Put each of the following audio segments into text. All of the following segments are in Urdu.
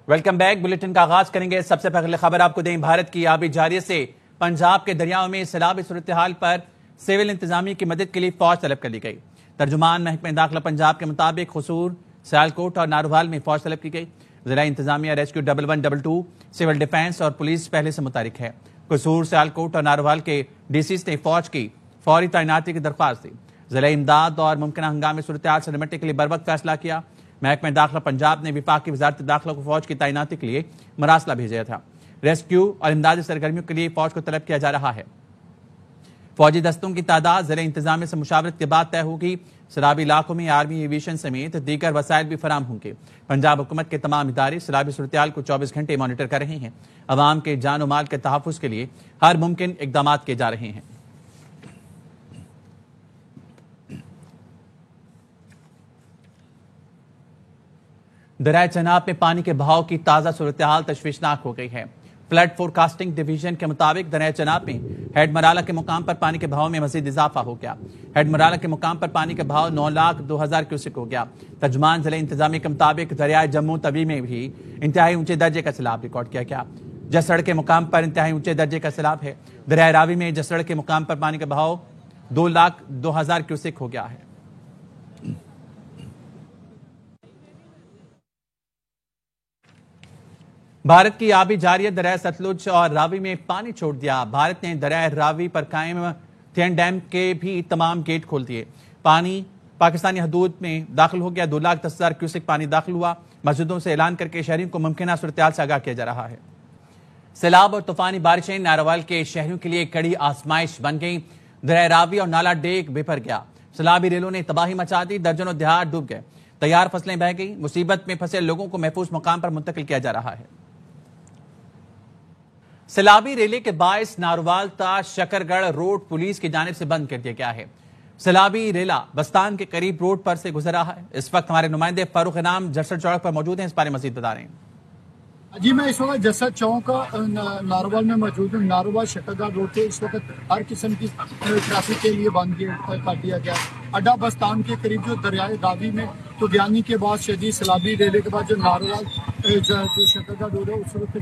Welcome back. بلیٹن کا آغاز کریں گے۔ سب سے پہلے خبر آپ کو دیں، بھارت کی آبی جارحیت سے پنجاب کے دریاؤں میں سیلابی صورتحال پر سول انتظامیہ کی مدد کے لیے فوج طلب کر لی گئی۔ ترجمان محکمہ داخلہ پنجاب کے مطابق قصور، سیالکوٹ اور ناروال میں فوج طلب کی گئی۔ ضلع انتظامیہ ریسکیو 1122، سول ڈیفنس اور پولیس پہلے سے متحرک ہے۔ قصور، سیالکوٹ اور ناروال کے ڈی سیز نے فوج کی فوری تعیناتی کی درخواست دی۔ ضلع امداد اور ممکنہ ہنگامی صورتحال سے نمٹنے کے لیے بروقت فیصلہ کیا۔ محکمہ داخلہ پنجاب نے وفاقی وزارت داخلہ کو فوج کی تعیناتی کے لیے مراسلہ بھیجا تھا۔ ریسکیو اور امدادی سرگرمیوں کے لیے فوج کو طلب کیا جا رہا ہے۔ فوجی دستوں کی تعداد ضلع انتظامیہ سے مشاورت کے بعد طے ہوگی۔ سیلابی علاقوں میں آرمی ایویشن سمیت دیگر وسائل بھی فراہم ہوں گے۔ پنجاب حکومت کے تمام ادارے سیلابی صورتحال کو 24 گھنٹے مانیٹر کر رہے ہیں۔ عوام کے جان و مال کے تحفظ کے لیے ہر ممکن اقدامات کیے جا رہے ہیں۔ دریائے چناب میں پانی کے بہاؤ کی تازہ صورتحال تشویشناک ہو گئی ہے۔ فلڈ فورکاسٹنگ ڈویژن کے مطابق دریائے چناب میں ہیڈ مرالہ کے مقام پر پانی کے بہاؤ میں مزید اضافہ ہو گیا۔ ہیڈ مرالہ کے مقام پر پانی کا بہاؤ 9,02,000 کیوسک ہو گیا۔ ترجمان ضلع انتظامیہ کے مطابق دریائے جموں توی میں بھی انتہائی اونچے درجے کا سیلاب ریکارڈ کیا گیا۔ جسڑ کے مقام پر انتہائی اونچے درجے کا سیلاب ہے۔ دریائے راوی میں جسڑ کے مقام پر پانی کا بہاؤ 2,02,000 کیوسک ہو گیا ہے۔ بھارت کی آبی جارحیت دریائے ستلج اور راوی میں پانی چھوڑ دیا۔ بھارت نے دریائے راوی پر قائم تھین ڈیم کے بھی تمام گیٹ کھول دیے۔ پانی پاکستانی حدود میں داخل ہو گیا۔ 2,10,000 کیوسک پانی داخل ہوا۔ مسجدوں سے اعلان کر کے شہریوں کو ممکنہ صورتحال سے آگاہ کیا جا رہا ہے۔ سیلاب اور طوفانی بارشیں ناروال کے شہریوں کے لیے کڑی آزمائش بن گئیں۔ دریائے راوی اور نالا ڈیگ بپھر گیا۔ سیلابی ریلوں نے تباہی مچا دی۔ درجنوں دیہات ڈوب گئے۔ تیار فصلیں بہہ گئی۔ مصیبت میں پھنسے لوگوں کو محفوظ مقام پر منتقل کیا جا رہا ہے۔ سیلابی ریلے کے باعث ناروال تا شکرگڑھ روڈ پولیس کی جانب سے بند کر دیا گیا ہے۔ سیلابی ریلا بستان کے قریب روڈ پر سے گزر رہا ہے۔ اس وقت ہمارے نمائندے فاروق انعام جسر چوک پر موجود ہیں، اس بارے مزید بتا رہے ہیں۔ جی میں اس وقت جسر چوک ناروال میں موجود ہوں۔ ناروال شکرگڑھ روڈ سے اس وقت ہر قسم کی ٹریفک کے لیے بند کر دیا گیا۔ اڈا بستان کے قریب جو دریائے راوی میں تغیانی کے بعد شدید سیلابی ریلے کے بعد جو ناروال جو شکرگڑھ روڈ ہے اس وقت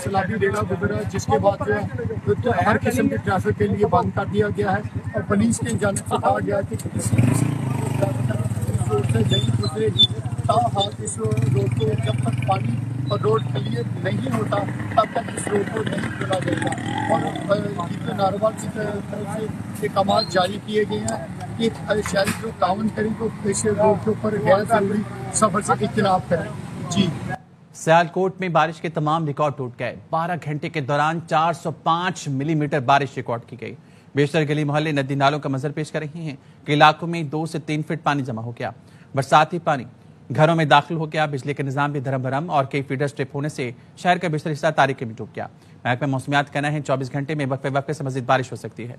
سیلابی ریلا گزرا، جس کے بعد جو ہر قسم کی ٹریفک کے لیے بند کر دیا گیا ہے اور پولیس کی جانب سے کہا گیا کہ کسی روڈ سے نہیں گزرے گی۔ تاحال اس روڈ کو جب تک پانی اور روڈ کلیئر نہیں ہوتا تب تک اس روڈ کو نہیں کھولا جائے گا۔ اور ناروال کی طرف سے احکامات جاری کیے گئے ہیں کہ شہری جو تعاون کریں تو اس روڈ کے اوپر غیر ضروری سفر سے اجتناب کریں۔ جی سیالکوٹ میں بارش کے تمام ریکارڈ ٹوٹ گئے۔ 12 گھنٹے کے دوران 405 ملی میٹر بارش ریکارڈ کی گئی۔ بیشتر گلی محلے ندی نالوں کا منظر پیش کر رہے ہیں کہ علاقوں میں 2 سے 3 فٹ پانی جمع ہو گیا۔ برساتی پانی گھروں میں داخل ہو گیا۔ بجلی کا نظام بھی دھرم بھرم اور کئی فیڈر سٹرپ ہونے سے شہر کا بیشتر حصہ تاریکی میں ڈوب گیا۔ محکمہ موسمیات کہنا ہے 24 گھنٹے میں وقفے وقفے سے مزید بارش ہو سکتی ہے۔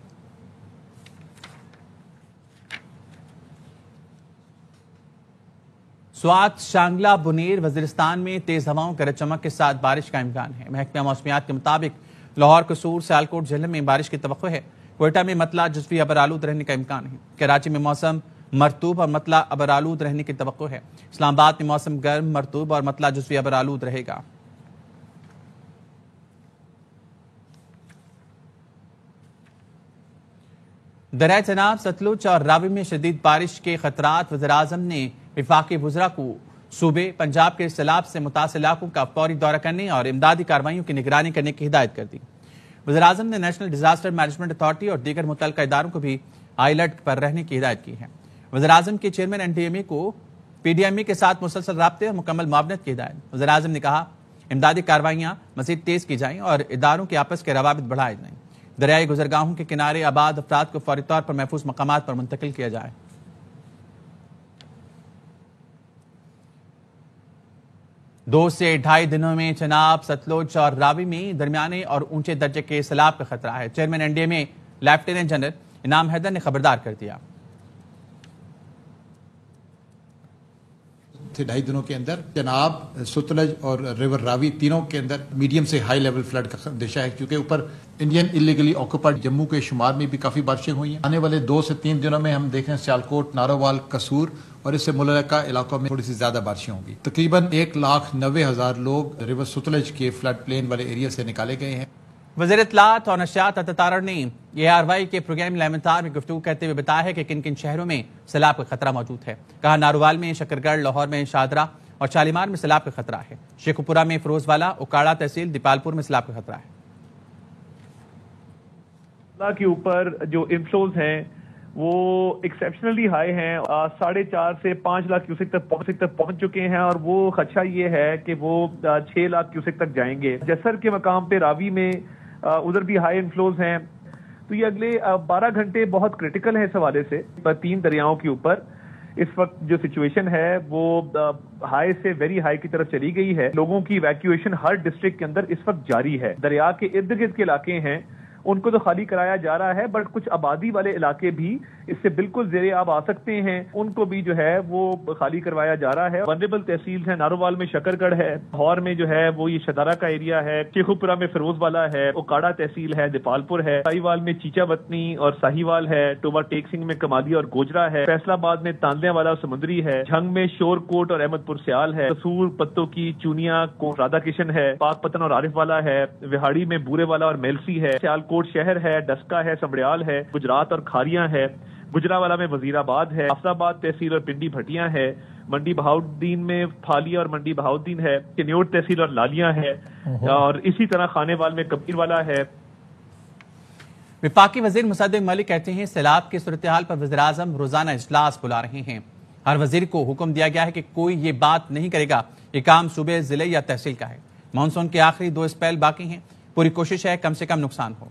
سوات، شانگلہ، بنیر، وزیرستان میں تیز ہواؤں گرج چمک کے ساتھ بارش کا امکان ہے۔ محکمہ موسمیات کے مطابق لاہور، قصور، سیالکوٹ، جہلم میں بارش کی توقع ہے۔ کوئٹہ میں مطلع جزوی ابرآلود رہنے کا امکان ہے۔ کراچی میں موسم مرطوب اور مطلع ابرآلود رہنے کی توقع ہے۔ اسلام آباد میں موسم گرم، مرطوب اور مطلع جزوی ابرآلود رہے گا۔ دریائے چناب، ستلج اور راوی میں شدید بارش کے خطرات۔ وزیراعظم نے وفاقی وزراء کو صوبے پنجاب کے سیلاب سے متاثرہ علاقوں کا فوری دورہ کرنے اور امدادی کارروائیوں کی نگرانی کرنے کی ہدایت کر دی۔ وزیراعظم نے نیشنل ڈیزاسٹر مینجمنٹ اتھارٹی اور دیگر متعلقہ اداروں کو بھی ہائی الرٹ پر رہنے کی ہدایت کی ہے۔ وزیراعظم کے چیئرمین این ڈی ایم اے کو پی ڈی ایم اے کے ساتھ مسلسل رابطے اور مکمل معاونت کی ہدایت۔ وزیراعظم نے کہا امدادی کارروائیاں مزید تیز کی جائیں اور اداروں کے آپس کے روابط بڑھائے جائیں۔ دریائی گزرگاہوں کے کنارے آباد افراد کو فوری طور پر محفوظ مقامات پر منتقل کیا جائے۔ 2 سے 2.5 دنوں میں چناب، ستلج اور راوی میں درمیانے اور اونچے درجے کے سیلاب کا خطرہ ہے۔ Chairman N D M A lieutenant general Inam Haider نے خبردار کر دیا۔ 2.5 دنوں کے اندر چناب، ستلج اور ریور راوی تینوں کے اندر میڈیم سے ہائی لیول فلڈ کا اندیشہ ہے، کیونکہ اوپر انڈین انلیگلی آکوپائڈ جموں کے شمال میں بھی کافی بارشیں ہوئی ہیں۔ آنے والے 2 سے 3 دنوں میں ہم دیکھ رہے ہیں سیالکوٹ، نارووال، قصور اور اس سے ملکہ علاقوں میں تھوڑی سی زیادہ بارشیں ہوں گی. تقریباً 1,90,000 لوگ ریور ستلج کے فلڈ پلین والے ایریا سے نکالے گئے ہیں. وزیر اطلاعات اور نشریات اتاتارڑ نے ARY کے پروگرام لیمنتار میں گفتگو کرتے ہوئے بتایا ہے کہ کن کن شہروں میں سیلاب کا خطرہ موجود ہے. کہا ناروال میں، شکرگڑھ، لاہور میں، شاہدرہ اور شالیمار میں سیلاب کا خطرہ ہے. شیخوپورہ میں، فیروز والا، اوکاڑا تحصیل، دیپالپور میں سیلاب کا خطرہ ہے. کے اوپر جو انفلوز ہیں وہ ایکسیپشنلی ہائی ہیں. 4.5 سے 5 لاکھ کیوسک تک پہنچ چکے ہیں، اور وہ خدشہ یہ ہے کہ وہ 6 لاکھ کیوسک تک جائیں گے. جسر کے مقام پہ راوی میں ادھر بھی ہائی انفلوز ہیں. تو یہ اگلے 12 گھنٹے بہت کریٹیکل ہیں اس حوالے سے. 3 دریاؤں کے اوپر اس وقت جو سچویشن ہے وہ ہائی سے ویری ہائی کی طرف چلی گئی ہے. لوگوں کی ایویکویشن ہر ڈسٹرکٹ کے اندر اس وقت جاری ہے. دریا کے ارد گرد کے علاقے ہیں ان کو تو خالی کرایا جا رہا ہے، بٹ کچھ آبادی والے علاقے بھی اس سے بالکل زیر آب آ سکتے ہیں، ان کو بھی جو ہے وہ خالی کروایا جا رہا ہے. ونریبل تحصیل ہے، ناروال میں شکرگڑھ ہے، لاہور میں جو ہے وہ یہ شدارہ کا ایریا ہے، شیخوپورہ میں فیروز والا ہے، اوکاڑا تحصیل ہے، دیپالپور ہے، ساہیوال میں چیچا وطنی اور ساہیوال ہے، ٹوبا ٹیک سنگھ میں کمالی اور گوجرا ہے، فیصل آباد میں تاندیاں والا سمندری ہے، جھنگ میں شور کوٹ اور احمد پور سیال ہے، قصور، پتوں کی، چونیا، رادھا کشن ہے، پاک پتن اور عارف والا ہے، وہاڑی میں بورے والا اور میلسی ہے، سیال کوٹ شہر ہے، ڈسکا ہے، سمڑیال ہے، گجرات اور کھاریاں ہے، گجراوالا میں وزیر آباد ہے، حافظ آباد تحصیل اور پنڈی بھٹیاں ہے، منڈی بہاؤدین میں پھالیا اور منڈی بہاؤدین ہے، کنیوٹ تحصیل اور لالیاں ہے، اور اسی طرح خانے وال میں کبیر والا ہے. وفاقی وزیر مصدق ملک کہتے ہیں سیلاب کی صورتحال پر وزیراعظم روزانہ اجلاس بلا رہے ہیں. ہر وزیر کو حکم دیا گیا ہے کہ کوئی یہ بات نہیں کرے گا یہ کام صوبے، ضلع یا تحصیل کا ہے. مانسون کے آخری 2 اسپیل باقی ہیں، پوری کوشش ہے کم سے کم نقصان ہو.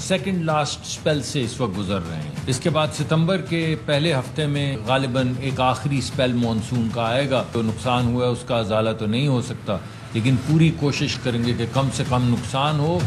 سیکنڈ لاسٹ اسپیل سے اس وقت گزر رہے ہیں. اس کے بعد ستمبر کے پہلے ہفتے میں غالباً ایک آخری اسپیل مانسون کا آئے گا. تو نقصان ہوا اس کا ازالہ تو نہیں ہو سکتا، لیکن پوری کوشش کریں گے کہ کم سے کم نقصان ہو.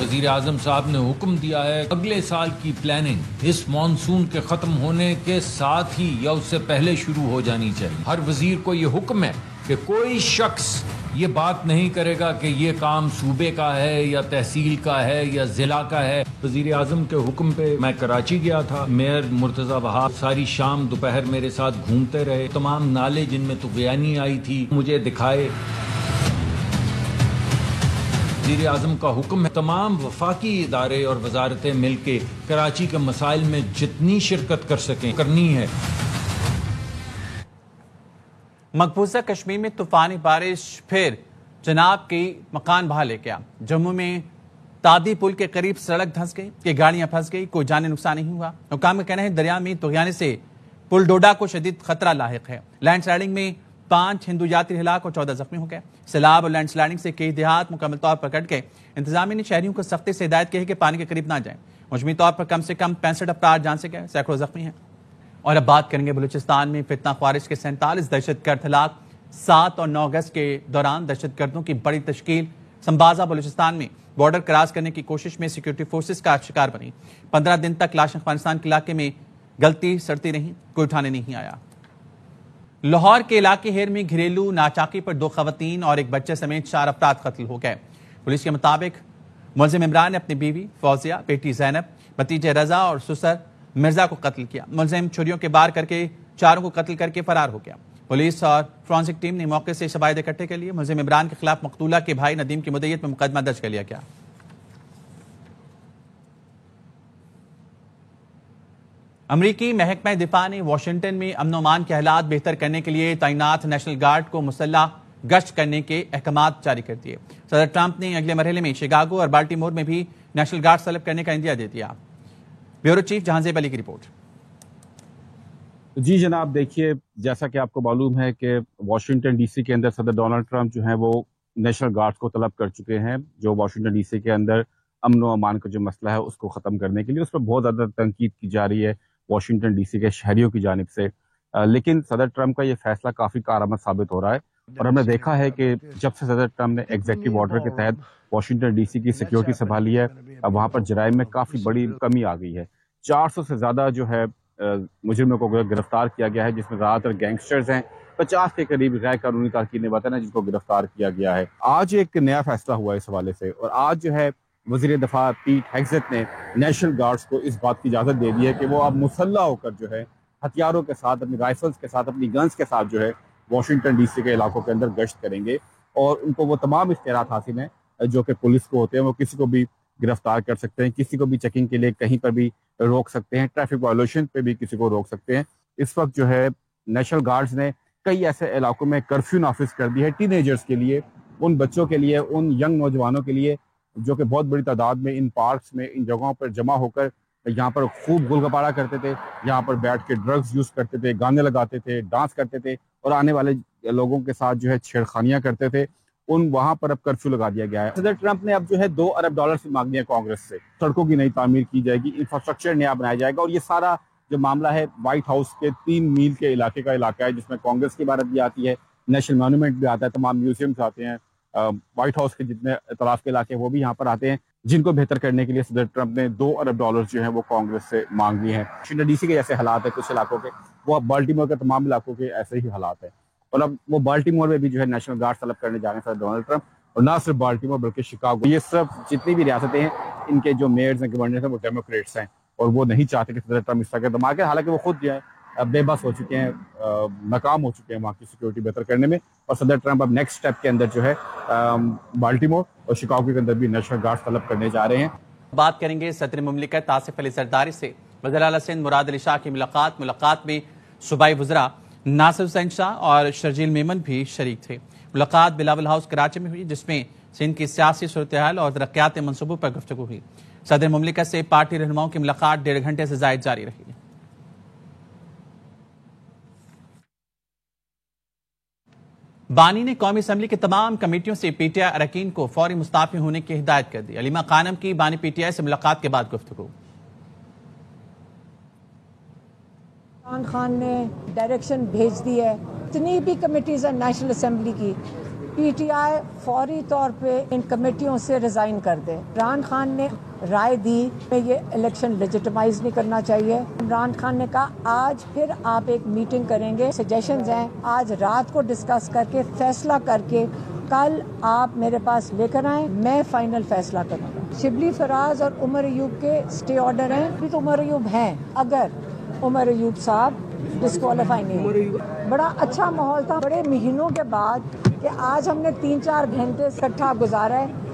وزیر اعظم صاحب نے حکم دیا ہے اگلے سال کی پلاننگ اس مانسون کے ختم ہونے کے ساتھ ہی یا اس سے پہلے شروع ہو جانی چاہیے. ہر وزیر کو یہ حکم ہے کہ کوئی شخص یہ بات نہیں کرے گا کہ یہ کام صوبے کا ہے یا تحصیل کا ہے یا ضلع کا ہے. وزیر اعظم کے حکم پہ میں کراچی گیا تھا. میئر مرتضی وہاب ساری شام دوپہر میرے ساتھ گھومتے رہے. تمام نالے جن میں طغیانی آئی تھی مجھے دکھائے. وزیر اعظم کا حکم ہے تمام وفاقی ادارے اور وزارتیں مل کے کراچی کے مسائل میں جتنی شرکت کر سکیں کرنی ہے. مقبوضہ کشمیر میں طوفانی بارش پھر جناب کی مکان بہا لے گیا. جموں میں تادی پل کے قریب سڑک دھنس گئی کہ گاڑیاں پھنس گئی، کوئی جانی نقصان نہیں ہوا. حکام کا کہنا ہے دریا میں طغیانے سے پل ڈوڈا کو شدید خطرہ لاحق ہے. لینڈ سلائڈنگ میں 5 ہندو یاتری ہلاک اور 14 زخمی ہو گئے. سیلاب اور لینڈ سلائڈنگ سے کئی دیہات مکمل طور پر کٹ گئے. انتظامیہ نے شہریوں کو سختی سے ہدایت کی ہے کہ پانی کے قریب نہ جائیں. مجموعی طور پر کم سے کم 65 افراد جان سے گئے، سینکڑوں زخمی ہیں. اور اب بات کریں گے بلوچستان میں فتنہ خوارج کے 47 دہشت گرد ہلاک. 7 اور 9 اگست کے دوران دہشت گردوں کی بڑی تشکیل سمبازا بلوچستان میں بارڈر کراس کرنے کی کوشش میں سیکورٹی فورسز کا شکار بنی. 15 دن تک لاشیں افغانستان کے علاقے میں گلتی سڑتی رہیں، کوئی اٹھانے نہیں آیا. لاہور کے علاقے ہیر میں گھریلو ناچاکی پر 2 خواتین اور ایک بچے سمیت 4 افراد قتل ہو گئے. پولیس کے مطابق ملزم عمران نے اپنی بیوی فوزیہ، بیٹی زینب، بھتیجے رضا اور سسر مرزا کو قتل کیا. ملزم چھریوں کے بار کر کے 4 کو قتل کر کے فرار ہو گیا. پولیس اور فرانسک ٹیم نے موقع سے شواہد اکٹھے کر لیے. ملزم عمران کے خلاف مقتولہ کے بھائی ندیم کی مدعیت میں مقدمہ درج کر لیا گیا. امریکی محکمہ دفاع نے واشنگٹن میں امن و امان کے حالات بہتر کرنے کے لیے تعینات نیشنل گارڈ کو مسلح گشت کرنے کے احکامات جاری کر دیے. صدر ٹرمپ نے اگلے مرحلے میں شکاگو اور بالٹیمور میں بھی نیشنل گارڈ طلب کرنے کا عندیہ دے دیا. بیورو چیف جہانزیب علی کی رپورٹ. جی جناب، دیکھیے جیسا کہ آپ کو معلوم ہے کہ واشنگٹن ڈی سی کے اندر صدر ڈونلڈ ٹرمپ جو ہیں وہ نیشنل گارڈز کو طلب کر چکے ہیں جو واشنگٹن ڈی سی کے اندر امن و امان کا جو مسئلہ ہے اس کو ختم کرنے کے لیے. اس پر بہت زیادہ تنقید کی جا رہی ہے واشنگٹن ڈی سی کے شہریوں کی جانب سے، لیکن صدر ٹرمپ کا یہ فیصلہ کافی کارآمد ثابت ہو رہا ہے. اور ہم نے دیکھا ہے کہ جب سے صدر ٹرمپ نے ایگزیکٹو آرڈر کے تحت واشنگٹن ڈی سی کی سیکیورٹی سنبھالی ہے، اب وہاں پر جرائم میں کافی بڑی کمی آ گئی ہے. 400 سے زیادہ جو ہے مجرموں کو گرفتار کیا گیا ہے، جس میں زیادہ تر گینگسٹرز ہیں. 50 کے قریب غیر قانونی تارکین وطن ہیں جن کو گرفتار کیا گیا ہے. آج ایک نیا فیصلہ ہوا اس حوالے سے، اور آج جو ہے وزیر دفاع پیٹ ہیگزٹ نے نیشنل گارڈز کو اس بات کی اجازت دے دی ہے کہ وہ اب مسلح ہو کر جو ہے ہتھیاروں کے ساتھ، اپنی رائفلز کے ساتھ، اپنی گنز کے ساتھ جو ہے واشنگٹن ڈی سی کے علاقوں کے اندر گشت کریں گے، اور ان کو وہ تمام اختیارات حاصل ہیں جو کہ پولیس کو ہوتے ہیں۔ وہ کسی کو بھی گرفتار کر سکتے ہیں، کسی کو بھی چیکنگ کے لیے کہیں پر بھی روک سکتے ہیں، ٹریفک وائلیشن پہ بھی کسی کو روک سکتے ہیں۔ اس وقت جو ہے نیشنل گارڈز نے کئی ایسے علاقوں میں کرفیو نافذ کر دی ہے ٹین ایجرز کے لیے، ان بچوں کے لیے، ان ینگ نوجوانوں کے لیے جو کہ بہت بڑی تعداد میں ان پارکس میں، ان جگہوں پر جمع ہو کر یہاں پر خوب گل گپاڑا کرتے تھے، یہاں پر بیٹھ کے ڈرگز یوز کرتے تھے، گانے لگاتے تھے، ڈانس کرتے تھے، اور آنے والے لوگوں کے ساتھ جو ہے چھیڑخانیاں کرتے تھے، ان وہاں پر اب کرفیو لگا دیا گیا ہے۔ صدر ٹرمپ نے اب جو ہے $2 ارب سے مانگ لیا کانگریس سے، سڑکوں کی نئی تعمیر کی جائے گی، انفراسٹرکچر نیا بنایا جائے گا، اور یہ سارا جو معاملہ ہے وائٹ ہاؤس کے 3 میل کے علاقے کا علاقہ ہے، جس میں کانگریس کی عمارت بھی آتی ہے، نیشنل مانومنٹ بھی آتا ہے، تمام میوزیمز آتے ہیں، وائٹ ہاؤس کے جتنے اطراف کے علاقے وہ بھی یہاں پر آتے ہیں، جن کو بہتر کرنے کے لیے صدر ٹرمپ نے $2 ارب جو ہیں وہ کانگریس سے مانگ لیے ہیں۔ واشنگٹن ڈی سی کے جیسے حالات ہیں کچھ علاقوں کے، وہ اب بالٹیمور کے تمام علاقوں کے ایسے ہی حالات ہیں، اور اب وہ بالٹیمور میں بھی جو ہے نیشنل گارڈ طلب کرنے جا رہے ہیں صدر ڈونلڈ ٹرمپ، اور نہ صرف بالٹیمور بلکہ شکاگو۔ یہ صرف جتنی بھی ریاستیں ہیں ان کے جو میئرز ہیں، گورنرز ہیں، وہ ڈیموکریٹس ہیں، اور وہ نہیں چاہتے کہ صدر ٹرمپ اس طرح کے اقدامات کریں، حالانکہ وہ خود جو ہے بے بس ہو چکے ہیں، ناکام ہو چکے ہیں وہاں کی سیکورٹی بہتر کرنے میں، اور صدر ٹرمپ اب نیکسٹ سٹیپ کے اندر جو ہے بالٹیمور اور شکاگو کے اندر بھی نیشنل گارڈ طلب کرنے جا رہے ہیں۔ بات کریں گے صدر مملکت آصف علی زرداری سے۔ وزیر اعلیٰ سندھ مراد علی شاہ کی ملاقات میں صوبائی وزراء ناصر حسین شاہ اور شرجیل میمن بھی شریک تھے۔ ملاقات بلاول ہاؤس کراچی میں ہوئی، جس میں سندھ کی سیاسی صورتحال اور ترقیاتی منصوبوں پر گفتگو ہوئی۔ صدر مملکت سے پارٹی رہنماؤں کی ملاقات 1.5 گھنٹے سے زائد جاری رہی۔ بانی نے قومی اسمبلی کی تمام کمیٹیوں سے پی ٹی آئی اراکین کو فوری مستعفی ہونے کی ہدایت کر دی۔ علیمہ خانم کی بانی پی ٹی آئی سے ملاقات کے بعد گفتگو۔ عمران خان نے ڈائریکشن بھیج دی ہے، جتنی بھی کمیٹیز ہیں نیشنل اسمبلی کی، پی ٹی آئی فوری طور پہ ان کمیٹیوں سے ریزائن کر دے۔ عمران خان نے رائے دی کہ یہ الیکشن لیجیٹمائز نہیں کرنا چاہیے۔ عمران خان نے کہا آج پھر آپ ایک میٹنگ کریں گے، سجیشنز ہیں آج رات کو ڈسکس کر کے فیصلہ کر کے کل آپ میرے پاس لے کر آئیں، میں فائنل فیصلہ کروں گا۔ شبلی فراز اور عمر ایوب کے اسٹے آرڈر ہیں، بھی تو عمر ایوب ہیں، اگر عمر ایوب صاحب ڈسکوالیفائی نہیں، بڑا اچھا ماحول تھا بڑے مہینوں کے بعد کہ آج ہم نے 3-4 گھنٹے اکٹھا گزارا ہے۔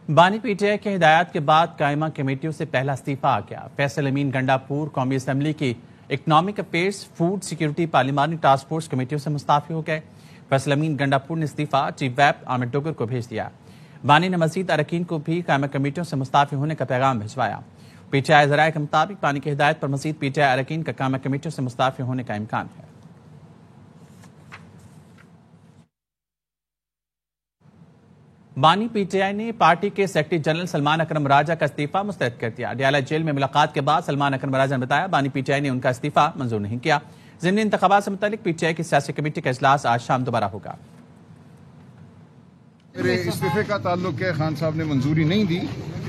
بانی پی ٹی آئی کی ہدایات کے بعد قائمہ کمیٹیوں سے پہلا استعفیٰ آ گیا۔ فیصل امین گنڈا پور قومی اسمبلی کی اکنامک افیئرز، فوڈ سیکیورٹی پارلیمانی ٹاسک فورس کمیٹیوں سے مستعفی ہو گئے۔ فیصل امین گنڈا پور نے استعفیٰ چیف ویپ عامر ڈوگر کو بھیج دیا۔ بانی نے مزید اراکین کو بھی قائمہ کمیٹیوں سے مستعفی ہونے کا پیغام بھجوایا۔ پی ٹی آئی ذرائع کے مطابق بانی کی ہدایت پر مزید پی ٹی آئی اراکین کا قائمہ کمیٹیوں سے مستعفی ہونے کا امکان ہے۔ بانی پی ٹی آئی نے پارٹی کے سیکرٹری جنرل سلمان اکرم راجہ کا استعفیٰ مسترد کر دیا۔ ڈیالہ جیل میں ملاقات کے بعد سلمان اکرم راجہ نے بتایا بانی پی ٹی آئی نے ان کا استعفیٰ منظور نہیں کیا۔ ضمنی انتخابات سے متعلق پی ٹی آئی کی سیاسی کمیٹی کا اجلاس آج شام دوبارہ ہوگا۔ میرے استعفے کا تعلق ہے، خان صاحب نے منظوری نہیں دی۔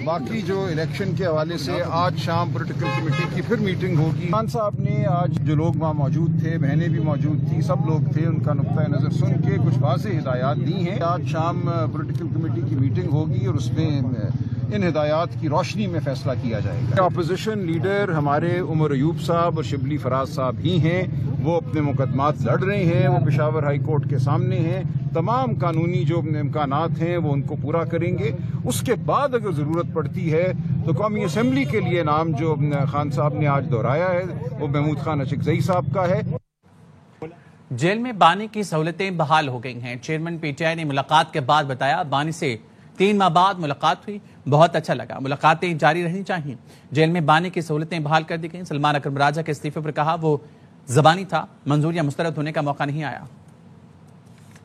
باقی جو الیکشن کے حوالے سے آج شام پولیٹیکل کمیٹی کی پھر میٹنگ ہوگی۔ خان صاحب نے آج جو لوگ وہاں موجود تھے، بہنیں بھی موجود تھیں، سب لوگ تھے، ان کا نقطۂ نظر سن کے کچھ واضح ہدایات دی ہیں۔ آج شام پولیٹیکل کمیٹی کی میٹنگ ہوگی اور اس میں ان ہدایات کی روشنی میں فیصلہ کیا جائے گا۔ اپوزیشن لیڈر ہمارے عمر ایوب صاحب اور شبلی فراز صاحب ہی ہیں، وہ اپنے مقدمات لڑ رہے ہیں، وہ پشاور ہائی کورٹ کے سامنے ہیں، تمام قانونی جو امکانات ہیں وہ ان کو پورا کریں گے۔ اس کے بعد اگر ضرورت پڑتی ہے تو قومی اسمبلی کے لیے نام جو خان صاحب نے آج دہرایا ہے وہ محمود خان اشکزئی صاحب کا ہے۔ جیل میں بانی کی سہولتیں بحال ہو گئی ہیں۔ چیئرمین پی ٹی آئی نے ملاقات کے بعد بتایا بانی سے 3 ماہ بعد ملاقات ہوئی، بہت اچھا لگا، ملاقاتیں جاری رہنی چاہیے۔ جیل میں بانی کی سہولتیں بحال کر دی گئیں۔ سلمان اکرم راجہ کے استعفے پر کہا وہ زبانی تھا، منظور یا مسترد ہونے کا موقع نہیں آیا۔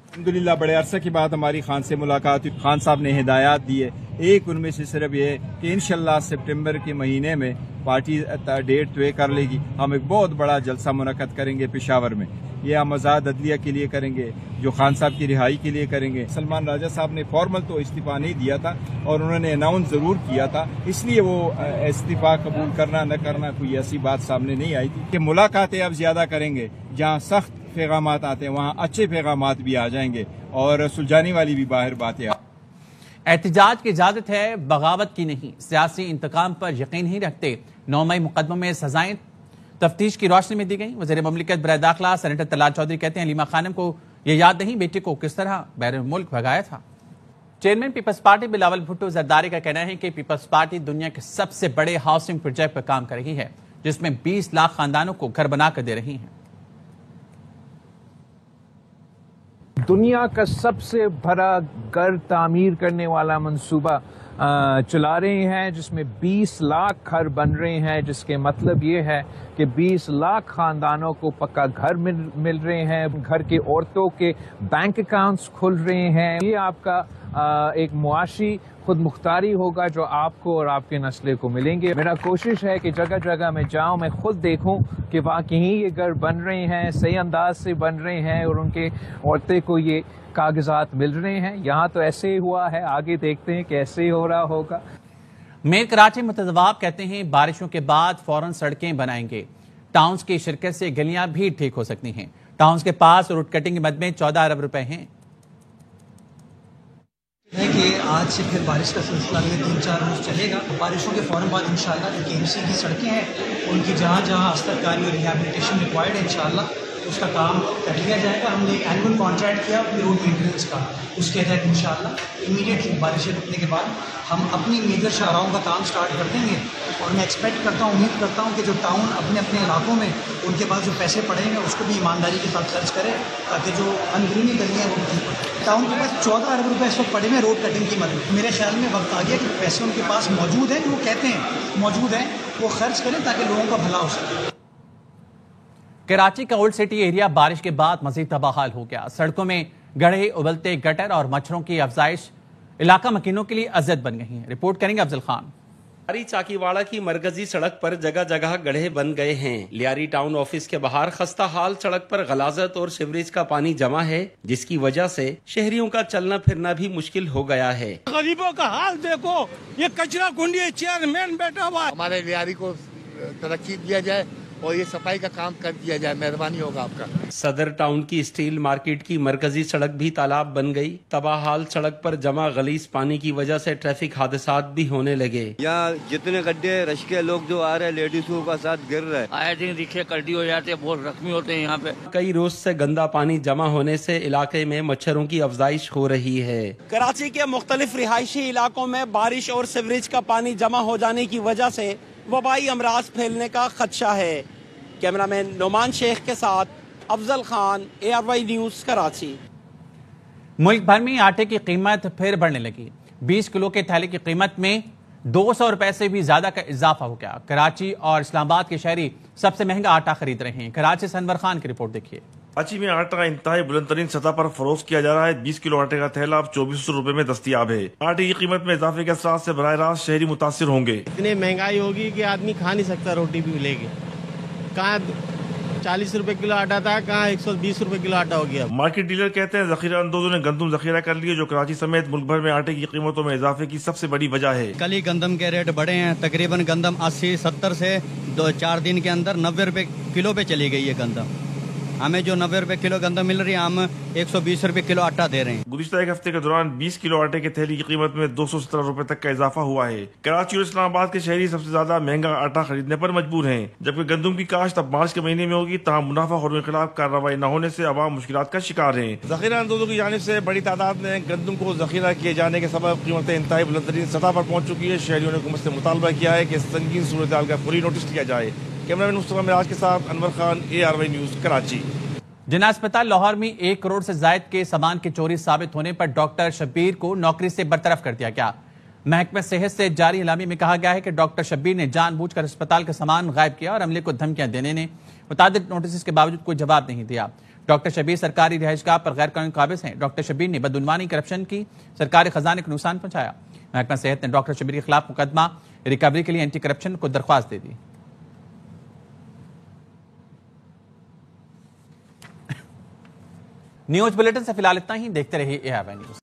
الحمدللہ بڑے عرصہ کے بعد ہماری خان سے ملاقات ہوئی۔ خان صاحب نے ہدایات دیے، ایک ان میں سے صرف یہ کہ انشاءاللہ سپٹمبر کے مہینے میں پارٹی ڈیٹ طے کر لے گی، ہم ایک بہت بڑا جلسہ منعقد کریں گے پشاور میں۔ یہ ہم آزاد عدلیہ کے لیے کریں گے، جو خان صاحب کی رہائی کے لیے کریں گے۔ سلمان راجہ صاحب نے فارمل تو استعفیٰ نہیں دیا تھا اور انہوں نے اناؤنس ضرور کیا تھا، اس لیے وہ استعفیٰ قبول کرنا نہ کرنا کوئی ایسی بات سامنے نہیں آئی تھی کہ ملاقاتیں اب زیادہ کریں گے، جہاں سخت پیغامات آتے ہیں وہاں اچھے پیغامات بھی آ جائیں گے اور سلجھانے والی بھی باہر باتیں احتجاج کی اجازت ہے، بغاوت کی نہیں۔ سیاسی انتقام پر یقین نہیں رکھتے۔ 9 مئی مقدموں میں سزائیں تفتیش کی روشنی میں دی گئیں۔ وزیر مملکت برائے داخلہ سینیٹر طلال چودھری کہتے ہیں علیمہ خانم کو یہ یاد نہیں بیٹے کو کس طرح بیرون ملک بھگایا تھا۔ Chairman Peoples Party Bilawal Bhutto Zardari کا کہنا ہے کہ پیپلز پارٹی دنیا کے سب سے بڑے ہاؤسنگ پروجیکٹ پر کام کر رہی ہے، جس میں 20 لاکھ خاندانوں کو گھر بنا کر دے رہی ہیں۔ دنیا کا سب سے بڑا گھر تعمیر کرنے والا منصوبہ چلا رہے ہیں، جس میں 20 لاکھ گھر بن رہے ہیں، جس کے مطلب یہ ہے کہ 20 لاکھ خاندانوں کو پکا گھر مل رہے ہیں، گھر کے عورتوں کے بینک اکاؤنٹس کھل رہے ہیں۔ یہ آپ کا ایک معاشی خود مختاری ہوگا جو آپ کو اور آپ کے نسلیں کو ملیں گے۔ میرا کوشش ہے کہ جگہ جگہ میں جاؤں، میں خود دیکھوں کہ واقعی یہ گھر بن رہے ہیں، صحیح انداز سے بن رہے ہیں اور ان کے عورتیں کو یہ کاغذات مل رہے ہیں۔ یہاں تو ایسے ہی ہوا ہے، آگے دیکھتے ہیں کہ ایسے ہی ہو رہا ہوگا۔ میئر کراچی متضواب کہتے ہیں بارشوں کے بعد فوراً سڑکیں بنائیں گے۔ ٹاؤنز کی شرکت سے گلیاں بھی ٹھیک ہو سکتی ہیں۔ ٹاؤنز کے پاس روڈ کٹنگ کی مد میں 14 ارب روپے ہیں۔ ہے کہ آج سے پھر بارش کا سلسلہ اگلے 3-4 روز چلے گا۔ بارشوں کے فوراً بعد انشاءاللہ جو KMC کی سڑکیں ہیں ان کی جہاں جہاں استرکاری اور ریہیبلیٹیشن ریکوائرڈ ہے انشاءاللہ اس کا کام کر لیا جائے گا۔ ہم نے ایک اینول کانٹریکٹ کیا اپنی روڈ مینٹیننس کا، اس کے تحت انشاءاللہ امیڈیٹلی بارشیں رکنے کے بعد ہم اپنی میجر شاہراہوں کا کام سٹارٹ کر دیں گے۔ اور میں ایکسپیکٹ کرتا ہوں، امید کرتا ہوں کہ جو ٹاؤن اپنے اپنے علاقوں میں ان کے پاس جو پیسے پڑیں گے اس کو بھی ایمانداری کے ساتھ خرچ کرے تاکہ جو انگرونی گلیاں ہیں وہ ٹھیک ہو۔ ٹاؤن کے پاس 14 ارب روپے اس وقت پڑے ہیں روڈ کٹنگ کی مدد۔ میرے خیال میں وقت آ گیا کہ پیسے ان کے پاس موجود ہیں، جو وہ کہتے ہیں موجود ہیں، وہ خرچ کریں تاکہ لوگوں کا بھلا ہو سکے۔ کراچی کا اولڈ سٹی ایریا بارش کے بعد مزید تباہال ہو گیا۔ سڑکوں میں گڑھے، ابلتے گٹر اور مچھروں کی افزائش علاقہ مکینوں کے لیے اذیت بن گئی ہیں۔ رپورٹ کریں گے افضل خان۔ لیاری چاکی واڑہ کی مرکزی سڑک پر جگہ جگہ گڑھے بن گئے ہیں۔ لیاری ٹاؤن آفس کے باہر خستہ حال سڑک پر غلاظت اور سیوریج کا پانی جمع ہے، جس کی وجہ سے شہریوں کا چلنا پھرنا بھی مشکل ہو گیا ہے۔ غریبوں کا حال دیکھو، یہ کچرا کنڈی چیئرمین بیٹھا ہوا ہے۔ ہمارے لیاری کو ترقی دیا جائے اور یہ صفائی کا کام کر دیا جائے، مہربانی ہوگا آپ کا۔ صدر ٹاؤن کی اسٹیل مارکیٹ کی مرکزی سڑک بھی تالاب بن گئی۔ تباہ حال سڑک پر جمع غلیظ پانی کی وجہ سے ٹریفک حادثات بھی ہونے لگے۔ یہاں جتنے گڈھے رش کے لوگ جو آ رہے ہیں لیڈیزوں کا ساتھ گر رہے ہیں، آئے دن ریکشے کلٹی ہو جاتے ہیں، بہت زخمی ہوتے ہیں یہاں پہ۔ کئی روز سے گندا پانی جمع ہونے سے علاقے میں مچھروں کی افزائش ہو رہی ہے۔ کراچی کے مختلف رہائشی علاقوں میں بارش اور سیوریج کا پانی جمع ہو جانے کی وجہ سے وبائی امراض پھیلنے کا خدشہ ہے۔ کیمرہ مین نعمان شیخ کے ساتھ افضل خان، ARY نیوز کراچی۔ ملک بھر میں آٹے کی قیمت پھر بڑھنے لگی۔ 20 کلو کے تھیلے کی قیمت میں 200 روپے سے بھی زیادہ کا اضافہ ہو گیا۔ کراچی اور اسلام آباد کے شہری سب سے مہنگا آٹا خرید رہے ہیں۔ کراچی سے انور خان کی رپورٹ دیکھیے۔ کراچی میں آٹا انتہائی بلند ترین سطح پر فروخت کیا جا رہا ہے۔ 20 کلو آٹے کا تھیلا اب 2400 روپے میں دستیاب ہے۔ آٹے کی قیمت میں اضافے کے اثرات سے براہ راست شہری متاثر ہوں گے۔ اتنی مہنگائی ہوگی کہ آدمی کھا نہیں سکتا، روٹی بھی ملے گی کہاں؟ 40 روپے کلو آٹا تھا، کہاں 120 روپے کلو آٹا ہو گیا۔ مارکیٹ ڈیلر کہتے ہیں ذخیرہ اندوزوں نے گندم ذخیرہ کر لیے، جو کراچی سمیت ملک بھر میں آٹے کی قیمتوں میں اضافے کی سب سے بڑی وجہ ہے۔ کل ہی گندم کے ریٹ بڑھے ہیں، تقریباً گندم 80-70 سے 4 دن کے اندر 90 روپے کلو پہ چلی گئی ہے گندم۔ ہمیں جو 90 روپے کلو گندم مل رہی ہے، ہم 120 روپے کلو آٹا دے رہے ہیں۔ گزشتہ ایک ہفتے کے دوران 20 کلو آٹے کے تھیلی کی قیمت میں 217 روپے تک کا اضافہ ہوا ہے۔ کراچی اور اسلام آباد کے شہری سب سے زیادہ مہنگا آٹا خریدنے پر مجبور ہیں، جبکہ گندم کی کاشت اب مارچ کے مہینے میں ہوگی، تاہم منافع خوروں کے خلاف کارروائی نہ ہونے سے عوام مشکلات کا شکار ہیں۔ ذخیرہ اندوزوں کی جانب سے بڑی تعداد میں گندم کو ذخیرہ کیے جانے کے سبب قیمتیں انتہائی بلند ترین سطح پر پہنچ چکی ہے۔ شہریوں نے حکومت سے مطالبہ کیا ہے کہ سنگین صورتحال کا فوری نوٹس لیا جائے۔ کیمرہ مین مصطفیٰ معراج کے ساتھ انور خان، ARY نیوز کراچی۔ جناح اسپتال لاہور میں 1 کروڑ سے زائد کے سامان کی چوری ثابت ہونے پر ڈاکٹر شبیر کو نوکری سے برطرف کر دیا گیا۔ محکمہ صحت سے جاری اعلامیہ میں کہا گیا ہے کہ ڈاکٹر شبیر نے جان بوجھ کر اسپتال کا سامان غائب کیا اور عملے کو دھمکیاں دینے نے متعدد نوٹسز کے باوجود کوئی جواب نہیں دیا۔ ڈاکٹر شبیر سرکاری رہائشگاہ پر غیر قانونی قابض ہیں۔ ڈاکٹر شبیر نے بدعنوانی کرپشن کی سرکاری خزانے کو نقصان پہنچایا۔ محکمہ صحت نے ڈاکٹر شبیر کے خلاف مقدمہ ریکوری کے لیے اینٹی کرپشن کو درخواست دے دی۔ نیوز بلیٹن سے فی الحال اتنا ہی، دیکھتے رہیے ARY نیوز۔